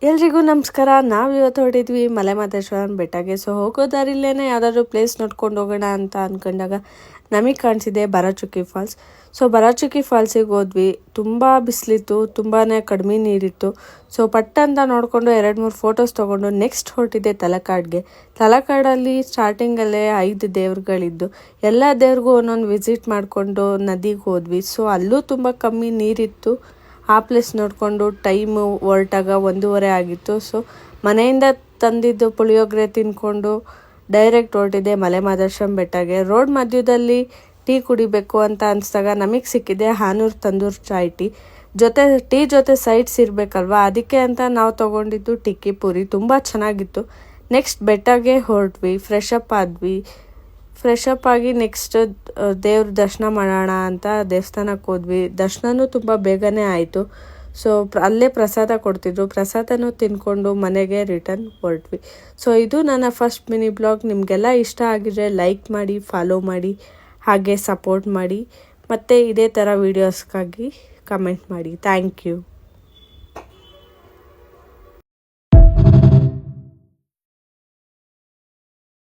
ಎಲ್ರಿಗೂ ನಮಸ್ಕಾರ. ನಾವು ಇವತ್ತು ಹೊರಟಿದ್ವಿ ಮಲೆ ಮಹದೇಶ್ವರನ ಬೆಟ್ಟಗೆ. ಸೊ ಹೋಗೋ ದಾರಿಲೇನೆ ಯಾವ್ದಾದ್ರು ಪ್ಲೇಸ್ ನೋಡ್ಕೊಂಡು ಹೋಗೋಣ ಅಂತ ಅಂದ್ಕೊಂಡಾಗ ನಮಗೆ ಕಾಣಿಸಿದೆ ಭರಚುಕ್ಕಿ ಫಾಲ್ಸ್. ಸೊ ಭರಚುಕ್ಕಿ ಫಾಲ್ಸಿಗೆ ಹೋದ್ವಿ. ತುಂಬ ಬಿಸಿಲಿತ್ತು, ತುಂಬಾ ಕಡಿಮೆ ನೀರಿತ್ತು. ಸೊ ಪಟ್ಟಂತ ನೋಡಿಕೊಂಡು 2-3 ಫೋಟೋಸ್ ತೊಗೊಂಡು ನೆಕ್ಸ್ಟ್ ಹೊರಟಿದ್ದೆ ತಲಕಾಡ್ಗೆ. ತಲಕಾಡಲ್ಲಿ ಸ್ಟಾರ್ಟಿಂಗಲ್ಲೇ 5 ದೇವ್ರುಗಳಿದ್ದು, ಎಲ್ಲ ದೇವ್ರಿಗೂ ಒಂದೊಂದು ವಿಸಿಟ್ ಮಾಡಿಕೊಂಡು ನದಿಗೆ ಹೋದ್ವಿ. ಸೊ ಅಲ್ಲೂ ತುಂಬ ಕಮ್ಮಿ ನೀರಿತ್ತು. ಆ ಪ್ಲೇಸ್ ನೋಡಿಕೊಂಡು ಟೈಮು ಹೊರಟಾಗ 1:30 ಆಗಿತ್ತು. ಸೊ ಮನೆಯಿಂದ ತಂದಿದ್ದು ಪುಳಿಯೋಗರೆ ತಿಂದ್ಕೊಂಡು ಡೈರೆಕ್ಟ್ ಹೊರಟಿದ್ದೆ ಮಲೆ ಮಹದೇಶ್ವರನ ಬೆಟ್ಟಗೆ. ರೋಡ್ ಮಧ್ಯದಲ್ಲಿ ಟೀ ಕುಡಿಬೇಕು ಅಂತ ಅನಿಸ್ದಾಗ ನಮಗೆ ಸಿಕ್ಕಿದೆ ಹಾನೂರ್ ತಂದೂರ್ ಚಾಯ್ ಟೀ. ಟೀ ಜೊತೆ ಸೈಡ್ಸ್ ಇರಬೇಕಲ್ವ, ಅದಕ್ಕೆ ಅಂತ ನಾವು ತೊಗೊಂಡಿದ್ದು ಟಿಕ್ಕಿ ಪೂರಿ. ತುಂಬ ಚೆನ್ನಾಗಿತ್ತು. ನೆಕ್ಸ್ಟ್ ಬೆಟ್ಟಗೆ ಹೊರಟ್ವಿ, ಫ್ರೆಶ್ ಅಪ್ ಆಗಿ ನೆಕ್ಸ್ಟ್ ದೇವ್ರ ದರ್ಶನ ಮಾಡೋಣ ಅಂತ ದೇವಸ್ಥಾನಕ್ಕೆ ಹೋದ್ವಿ. ದರ್ಶನನೂ ತುಂಬ ಬೇಗನೆ ಆಯಿತು. ಸೊ ಅಲ್ಲೇ ಪ್ರಸಾದ ಕೊಡ್ತಿದ್ರು, ಪ್ರಸಾದನೂ ತಿಂದ್ಕೊಂಡು ಮನೆಗೆ ರಿಟರ್ನ್ ಹೊರಟ್ವಿ. ಸೊ ಇದು ನನ್ನ ಫಸ್ಟ್ ಮಿನಿ ಬ್ಲಾಗ್. ನಿಮಗೆಲ್ಲ ಇಷ್ಟ ಆಗಿದ್ರೆ ಲೈಕ್ ಮಾಡಿ, ಫಾಲೋ ಮಾಡಿ, ಹಾಗೆ ಸಪೋರ್ಟ್ ಮಾಡಿ. ಮತ್ತು ಇದೇ ಥರ ವೀಡಿಯೋಸ್ಗಾಗಿ ಕಮೆಂಟ್ ಮಾಡಿ. Thank you.